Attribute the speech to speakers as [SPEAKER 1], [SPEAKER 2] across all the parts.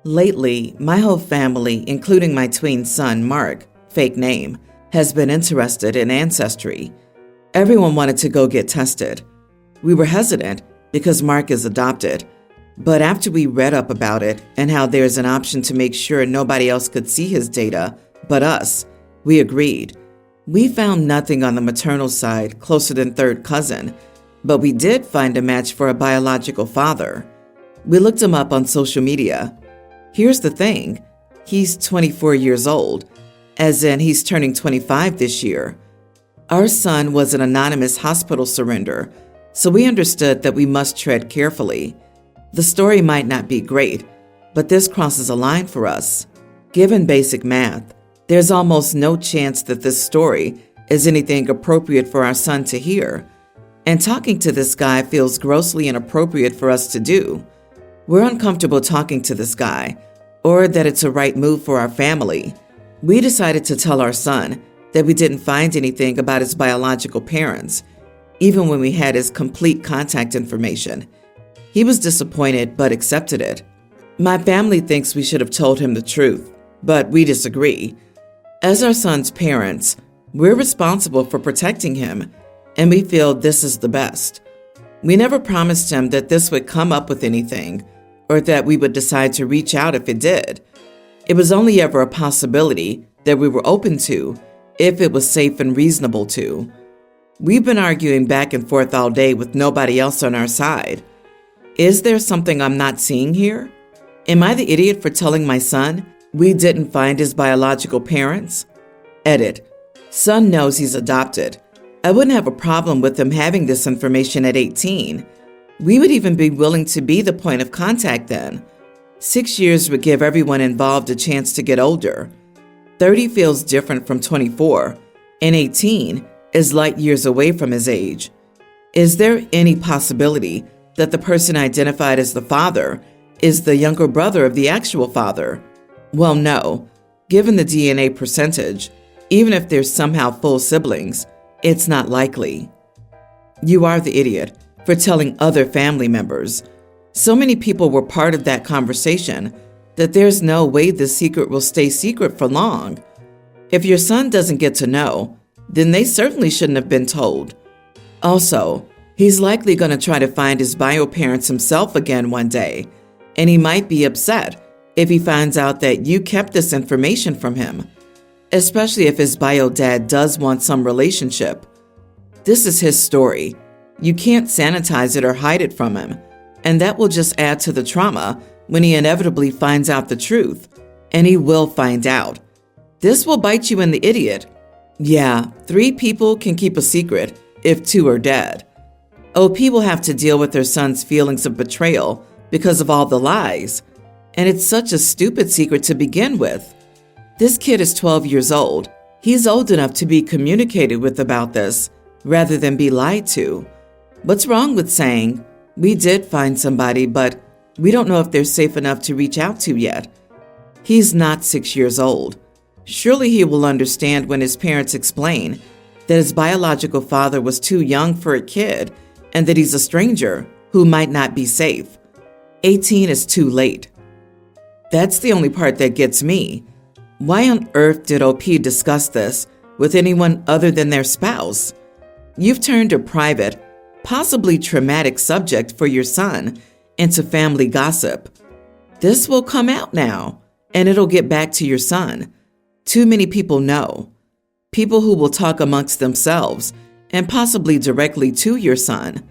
[SPEAKER 1] Lately, my whole family, including my tween son, Mark, fake name, has been interested in ancestry. Everyone wanted to go get tested. We were hesitant because Mark is adopted, but after we read up about it and how there's an option to make sure nobody else could see his data but us, we agreed. We found nothing on the maternal side closer than third cousin, but we did find a match for a biological father. We looked him up on social media. Here's the thing, he's 24 years old, as in he's turning 25 this year. Our son was an anonymous hospital surrender, so we understood that we must tread carefully. The story might not be great, but this crosses a line for us. Given basic math, there's almost no chance that this story is anything appropriate for our son to hear. And talking to this guy feels grossly inappropriate for us to do. We're uncomfortable talking to this guy, or that it's a right move for our family. We decided to tell our son that we didn't find anything about his biological parents, even when we had his complete contact information. He was disappointed but accepted it. My family thinks we should have told him the truth, but we disagree. As our son's parents, we're responsible for protecting him, and we feel this is the best. We never promised him that this would come up with anything, or that we would decide to reach out if it did. It was only ever a possibility that we were open to, if it was safe and reasonable to. We've been arguing back and forth all day with nobody else on our side. Is there something I'm not seeing here? Am I the idiot for telling my son we didn't find his biological parents? Edit. Son knows he's adopted. I wouldn't have a problem with him having this information at 18. We would even be willing to be the point of contact then. 6 years would give everyone involved a chance to get older. 30 feels different from 24, and 18 is light years away from his age. Is there any possibility that the person identified as the father is the younger brother of the actual father? Well, no. Given the DNA percentage, even if there's somehow full siblings, it's not likely. You are the idiot for telling other family members. So many people were part of that conversation that there's no way the secret will stay secret for long. If your son doesn't get to know, then they certainly shouldn't have been told. Also, he's likely going to try to find his bio parents himself again one day, and he might be upset if he finds out that you kept this information from him, especially if his bio dad does want some relationship. This is his story. You can't sanitize it or hide it from him, and that will just add to the trauma when he inevitably finds out the truth, and he will find out. This will bite you in the idiot. Yeah, 3 people can keep a secret if 2 are dead. OP will have to deal with her son's feelings of betrayal because of all the lies, and it's such a stupid secret to begin with. This kid is 12 years old. He's old enough to be communicated with about this, rather than be lied to. What's wrong with saying, we did find somebody, but we don't know if they're safe enough to reach out to yet? He's not 6 years old. Surely he will understand when his parents explain that his biological father was too young for a kid and that he's a stranger who might not be safe. 18 is too late. That's the only part that gets me. Why on earth did OP discuss this with anyone other than their spouse? You've turned a private, possibly traumatic subject for your son into family gossip. This will come out now, and it'll get back to your son. Too many people know. People who will talk amongst themselves and possibly directly to your son.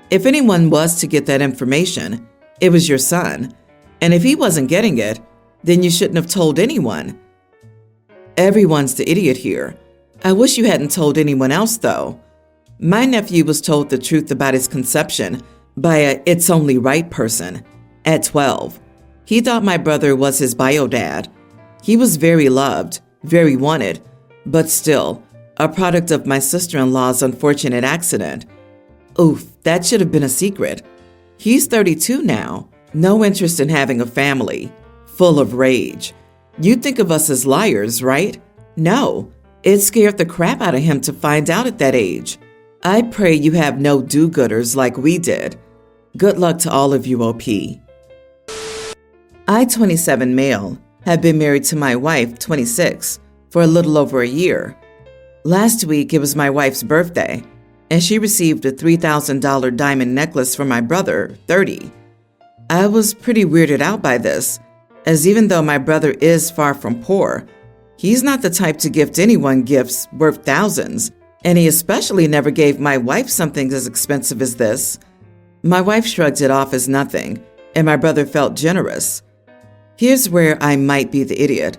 [SPEAKER 1] If anyone was to get that information, it was your son. And if he wasn't getting it, then you shouldn't have told anyone. Everyone's the idiot here. I wish you hadn't told anyone else, though. My nephew was told the truth about his conception by a it's only right person at 12. He thought my brother was his bio dad. He was very loved, very wanted, but still, a product of my sister-in-law's unfortunate accident. Oof, that should have been a secret. He's 32 now, no interest in having a family, full of rage. You'd think of us as liars, right? No, it scared the crap out of him to find out at that age. I pray you have no do-gooders like we did. Good luck to all of you, OP. I, 27 male, have been married to my wife, 26, for a little over a year. Last week, it was my wife's birthday, and she received a $3,000 diamond necklace from my brother, 30. I was pretty weirded out by this, as even though my brother is far from poor, he's not the type to gift anyone gifts worth thousands, and he especially never gave my wife something as expensive as this. My wife shrugged it off as nothing, and my brother felt generous. Here's where I might be the idiot.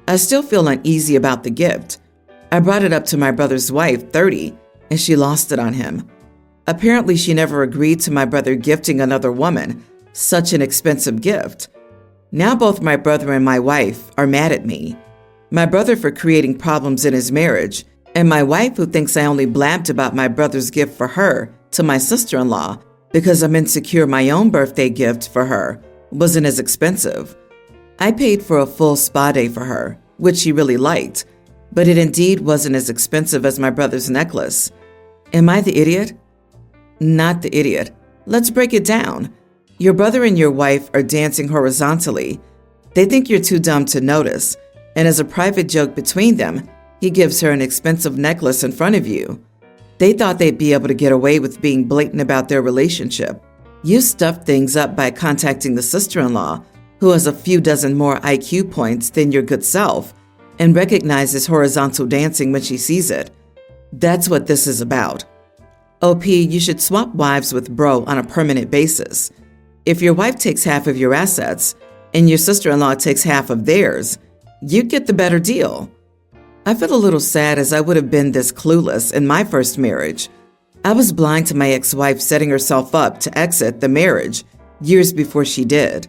[SPEAKER 1] I still feel uneasy about the gift. I brought it up to my brother's wife, 30, and she lost it on him. Apparently, she never agreed to my brother gifting another woman such an expensive gift. Now both my brother and my wife are mad at me. My brother for creating problems in his marriage, and my wife who thinks I only blabbed about my brother's gift for her to my sister-in-law because I'm insecure my own birthday gift for her wasn't as expensive. I paid for a full spa day for her, which she really liked, but it indeed wasn't as expensive as my brother's necklace. Am I the idiot? Not the idiot. Let's break it down. Your brother and your wife are dancing horizontally. They think you're too dumb to notice, and as a private joke between them, he gives her an expensive necklace in front of you. They thought they'd be able to get away with being blatant about their relationship. You stuffed things up by contacting the sister-in-law, who has a few dozen more IQ points than your good self, and recognizes horizontal dancing when she sees it. That's what this is about. OP, you should swap wives with bro on a permanent basis. If your wife takes half of your assets, and your sister-in-law takes half of theirs, you'd get the better deal. I feel a little sad as I would have been this clueless in my first marriage. I was blind to my ex-wife setting herself up to exit the marriage years before she did.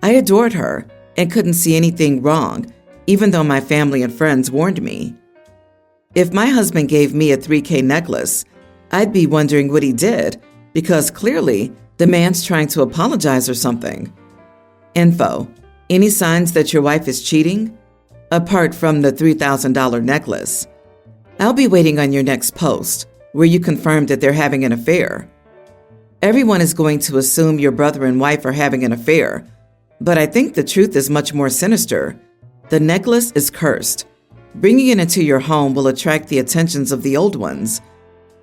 [SPEAKER 1] I adored her and couldn't see anything wrong, even though my family and friends warned me. If my husband gave me a $3,000 necklace, I'd be wondering what he did, because clearly the man's trying to apologize or something. Info: any signs that your wife is cheating? Apart from the $3,000 necklace. I'll be waiting on your next post, where you confirm that they're having an affair. Everyone is going to assume your brother and wife are having an affair, but I think the truth is much more sinister. The necklace is cursed. Bringing it into your home will attract the attentions of the old ones.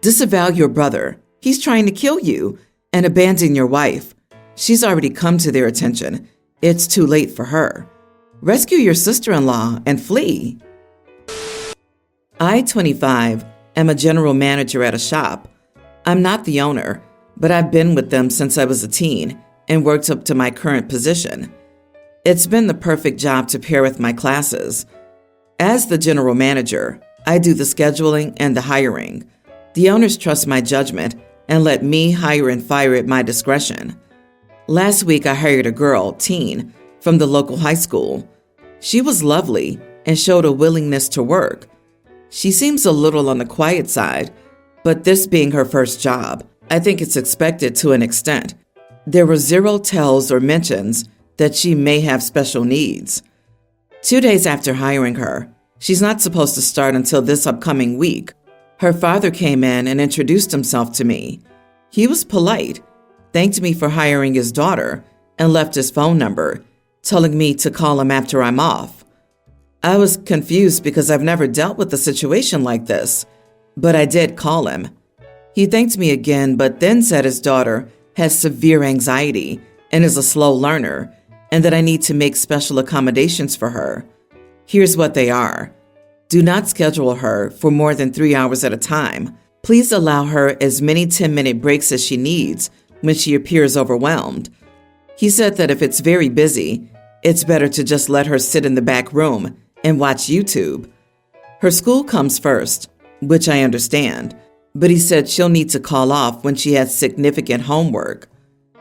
[SPEAKER 1] Disavow your brother. He's trying to kill you. And abandon your wife. She's already come to their attention. It's too late for her. Rescue your sister-in-law and flee. I, 25, am a general manager at a shop. I'm not the owner, but I've been with them since I was a teen and worked up to my current position. It's been the perfect job to pair with my classes. As the general manager, I do the scheduling and the hiring. The owners trust my judgment and let me hire and fire at my discretion. Last week, I hired a girl, teen, from the local high school. She was lovely and showed a willingness to work. She seems a little on the quiet side, but this being her first job, I think it's expected to an extent. There were zero tells or mentions that she may have special needs. 2 days after hiring her, she's not supposed to start until this upcoming week. Her father came in and introduced himself to me. He was polite, thanked me for hiring his daughter, and left his phone number, telling me to call him after I'm off. I was confused because I've never dealt with a situation like this, but I did call him. He thanked me again, but then said his daughter has severe anxiety and is a slow learner, and that I need to make special accommodations for her. Here's what they are. Do not schedule her for more than 3 hours at a time. Please allow her as many 10-minute breaks as she needs when she appears overwhelmed. He said that if it's very busy, it's better to just let her sit in the back room and watch YouTube. Her school comes first, which I understand, but he said she'll need to call off when she has significant homework.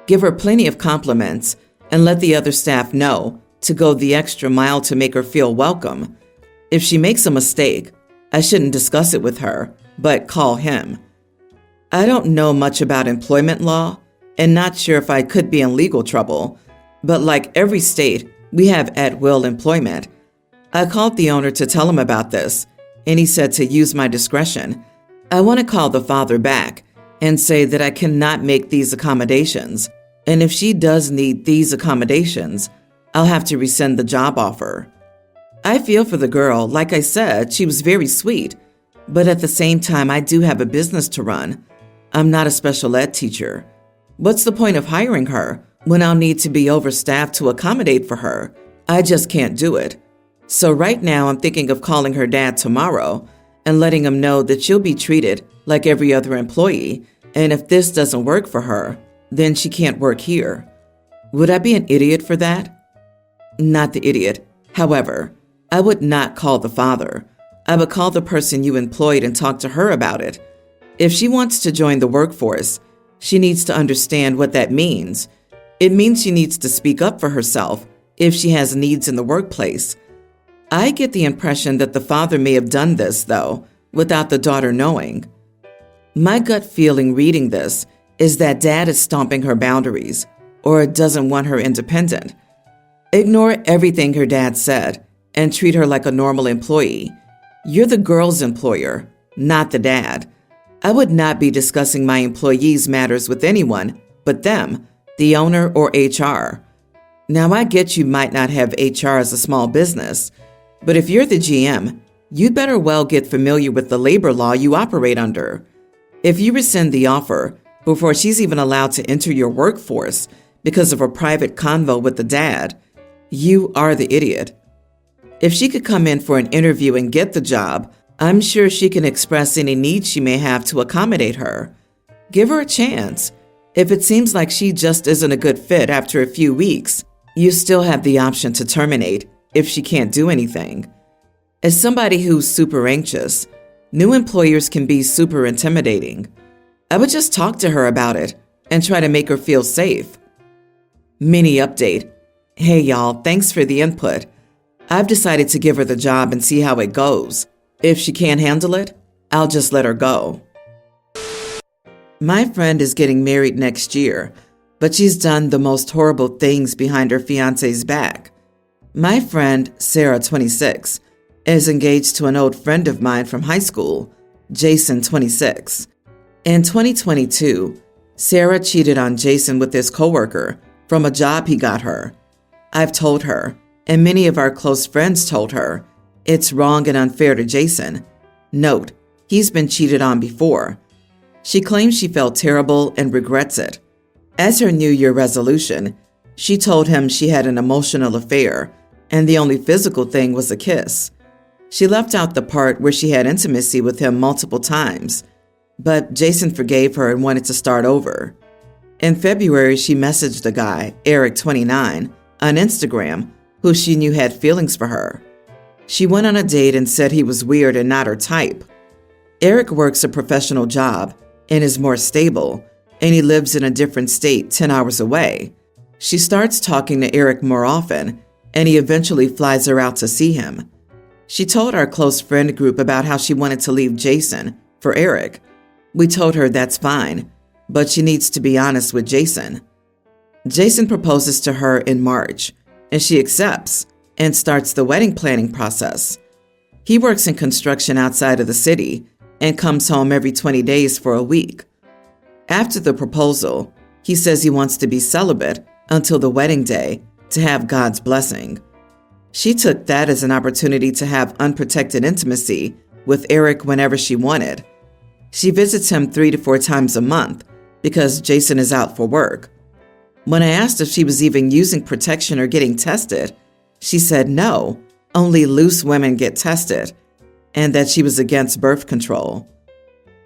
[SPEAKER 1] Give her plenty of compliments and let the other staff know to go the extra mile to make her feel welcome. If she makes a mistake, I shouldn't discuss it with her, but call him. I don't know much about employment law and not sure if I could be in legal trouble, but like every state, we have at-will employment. I called the owner to tell him about this, and he said to use my discretion. I want to call the father back and say that I cannot make these accommodations, and if she does need these accommodations, I'll have to rescind the job offer. I feel for the girl. Like I said, she was very sweet. But at the same time, I do have a business to run. I'm not a special ed teacher. What's the point of hiring her when I'll need to be overstaffed to accommodate for her? I just can't do it. So right now, I'm thinking of calling her dad tomorrow and letting him know that she'll be treated like every other employee. And if this doesn't work for her, then she can't work here. Would I be an idiot for that? Not the idiot. However, I would not call the father. I would call the person you employed and talk to her about it. If she wants to join the workforce, she needs to understand what that means. It means she needs to speak up for herself if she has needs in the workplace. I get the impression that the father may have done this, though, without the daughter knowing. My gut feeling reading this is that dad is stomping her boundaries or doesn't want her independent. Ignore everything her dad said and treat her like a normal employee. You're the girl's employer, not the dad. I would not be discussing my employees' matters with anyone but them, the owner or HR. Now, I get you might not have HR as a small business, but if you're the GM, you'd better well get familiar with the labor law you operate under. If you rescind the offer before she's even allowed to enter your workforce because of a private convo with the dad, you are the idiot. If she could come in for an interview and get the job, I'm sure she can express any needs she may have to accommodate her. Give her a chance. If it seems like she just isn't a good fit after a few weeks, you still have the option to terminate if she can't do anything. As somebody who's super anxious, new employers can be super intimidating. I would just talk to her about it and try to make her feel safe. Mini update. Hey y'all, thanks for the input. I've decided to give her the job and see how it goes. If she can't handle it, I'll just let her go. My friend is getting married next year, but she's done the most horrible things behind her fiancé's back. My friend, Sarah, 26, is engaged to an old friend of mine from high school, Jason, 26. In 2022, Sarah cheated on Jason with his coworker from a job he got her. I've told her, and many of our close friends told her, it's wrong and unfair to Jason. Note, he's been cheated on before. She claims she felt terrible and regrets it. As her New Year resolution, she told him she had an emotional affair, and the only physical thing was a kiss. She left out the part where she had intimacy with him multiple times, but Jason forgave her and wanted to start over. In February, she messaged a guy, Eric, 29, on Instagram, who she knew had feelings for her. She went on a date and said he was weird and not her type. Eric works a professional job and is more stable, and he lives in a different state 10 hours away. She starts talking to Eric more often, and he eventually flies her out to see him. She told our close friend group about how she wanted to leave Jason for Eric. We told her that's fine, but she needs to be honest with Jason. Jason proposes to her in March, and she accepts and starts the wedding planning process. He works in construction outside of the city and comes home every 20 days for a week. After the proposal, he says he wants to be celibate until the wedding day to have God's blessing. She took that as an opportunity to have unprotected intimacy with Eric whenever she wanted. She visits him 3 to 4 times a month because Jason is out for work. When I asked if she was even using protection or getting tested, she said no, only loose women get tested, and that she was against birth control.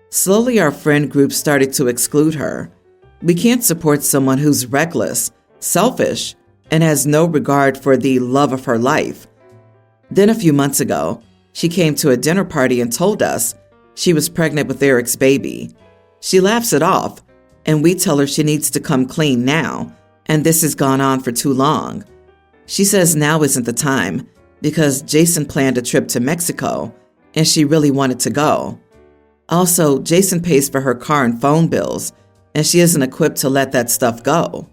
[SPEAKER 1] Slowly, our friend group started to exclude her. We can't support someone who's reckless, selfish, and has no regard for the love of her life. Then a few months ago, she came to a dinner party and told us she was pregnant with Eric's baby. She laughs it off, and we tell her she needs to come clean now, and this has gone on for too long. She says now isn't the time because Jason planned a trip to Mexico, and she really wanted to go. Also, Jason pays for her car and phone bills, and she isn't equipped to let that stuff go.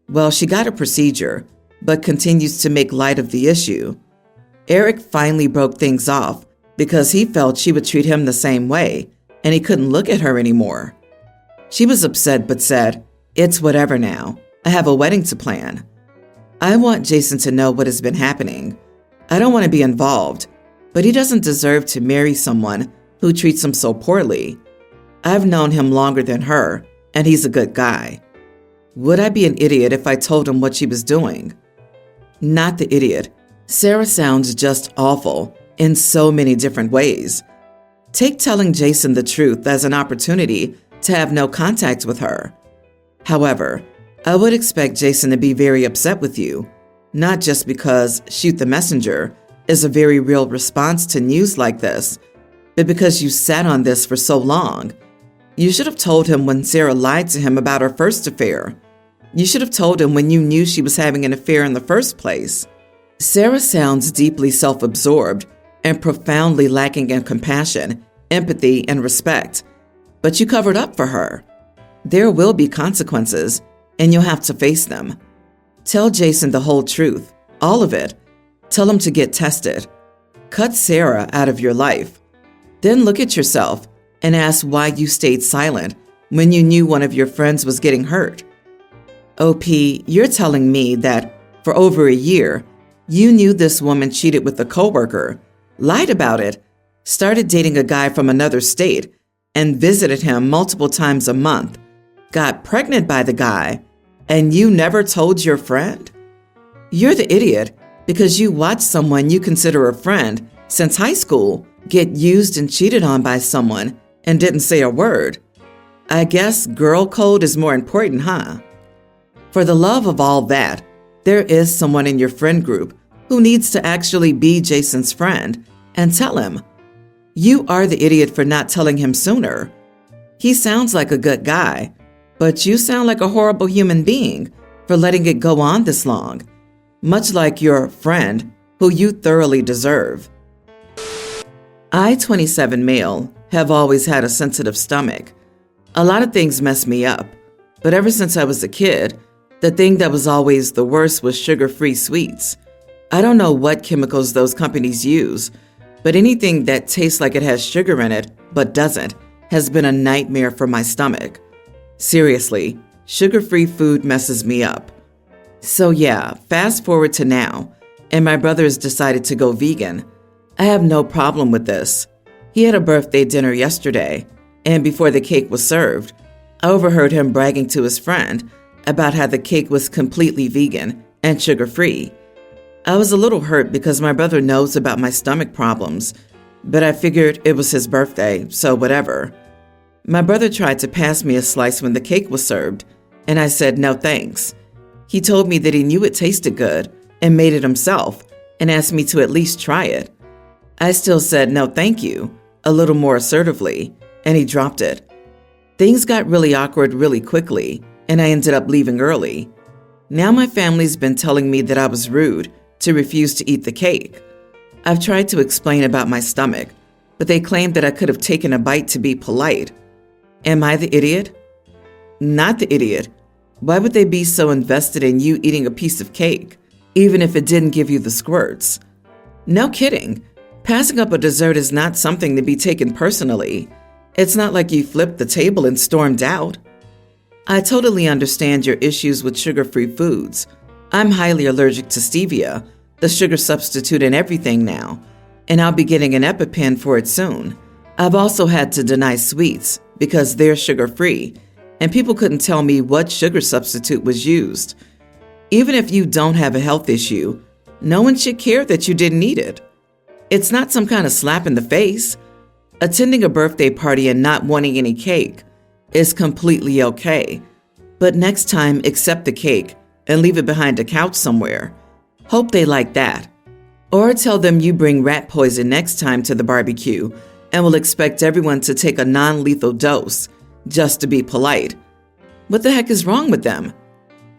[SPEAKER 1] Well, she got a procedure, but continues to make light of the issue. Eric finally broke things off because he felt she would treat him the same way, and he couldn't look at her anymore. She was upset but said, "It's whatever now. I have a wedding to plan." I want Jason to know what has been happening. I don't want to be involved, but he doesn't deserve to marry someone who treats him so poorly. I've known him longer than her, and he's a good guy. Would I be an idiot if I told him what she was doing? Not the idiot. Sarah sounds just awful in so many different ways. Take telling Jason the truth as an opportunity to have no contact with her. However, I would expect Jason to be very upset with you, not just because shoot the messenger is a very real response to news like this, but because you sat on this for so long. You should have told him when Sarah lied to him about her first affair. You should have told him when you knew she was having an affair in the first place. Sarah sounds deeply self-absorbed and profoundly lacking in compassion, empathy, and respect, but you covered up for her. There will be consequences, and you'll have to face them. Tell Jason the whole truth, all of it. Tell him to get tested. Cut Sarah out of your life. Then look at yourself and ask why you stayed silent when you knew one of your friends was getting hurt. OP, you're telling me that for over a year, you knew this woman cheated with a coworker, lied about it, started dating a guy from another state, and visited him multiple times a month, got pregnant by the guy, and you never told your friend? You're the idiot because you watched someone you consider a friend since high school get used and cheated on by someone and didn't say a word. I guess girl code is more important, huh? For the love of all that, there is someone in your friend group who needs to actually be Jason's friend and tell him. You are the idiot for not telling him sooner. He sounds like a good guy, but you sound like a horrible human being for letting it go on this long, much like your friend who you thoroughly deserve. I, 27 male, have always had a sensitive stomach. A lot of things mess me up, but ever since I was a kid, the thing that was always the worst was sugar-free sweets. I don't know what chemicals those companies use, but anything that tastes like it has sugar in it but doesn't has been a nightmare for my stomach. Seriously, sugar-free food messes me up. So yeah, fast forward to now, and my brother has decided to go vegan. I have no problem with this. He had a birthday dinner yesterday, and before the cake was served, I overheard him bragging to his friend about how the cake was completely vegan and sugar-free. I was a little hurt because my brother knows about my stomach problems, but I figured it was his birthday, so whatever. My brother tried to pass me a slice when the cake was served, and I said no thanks. He told me that he knew it tasted good and made it himself and asked me to at least try it. I still said no thank you, a little more assertively, and he dropped it. Things got really awkward really quickly, and I ended up leaving early. Now my family's been telling me that I was rude to refuse to eat the cake. I've tried to explain about my stomach, but they claim that I could have taken a bite to be polite. Am I the idiot? Not the idiot. Why would they be so invested in you eating a piece of cake, even if it didn't give you the squirts? No kidding. Passing up a dessert is not something to be taken personally. It's not like you flipped the table and stormed out. I totally understand your issues with sugar-free foods. I'm highly allergic to stevia, the sugar substitute in everything now, and I'll be getting an EpiPen for it soon. I've also had to deny sweets because they're sugar-free, and people couldn't tell me what sugar substitute was used. Even if you don't have a health issue, no one should care that you didn't eat it. It's not some kind of slap in the face. Attending a birthday party and not wanting any cake is completely okay, but next time accept the cake and leave it behind a couch somewhere. Hope they like that. Or tell them you bring rat poison next time to the barbecue and will expect everyone to take a non-lethal dose just to be polite. What the heck is wrong with them?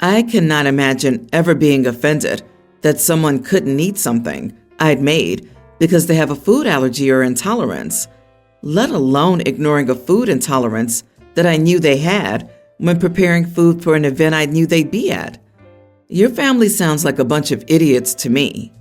[SPEAKER 1] I cannot imagine ever being offended that someone couldn't eat something I'd made because they have a food allergy or intolerance, let alone ignoring a food intolerance that I knew they had when preparing food for an event I knew they'd be at. Your family sounds like a bunch of idiots to me.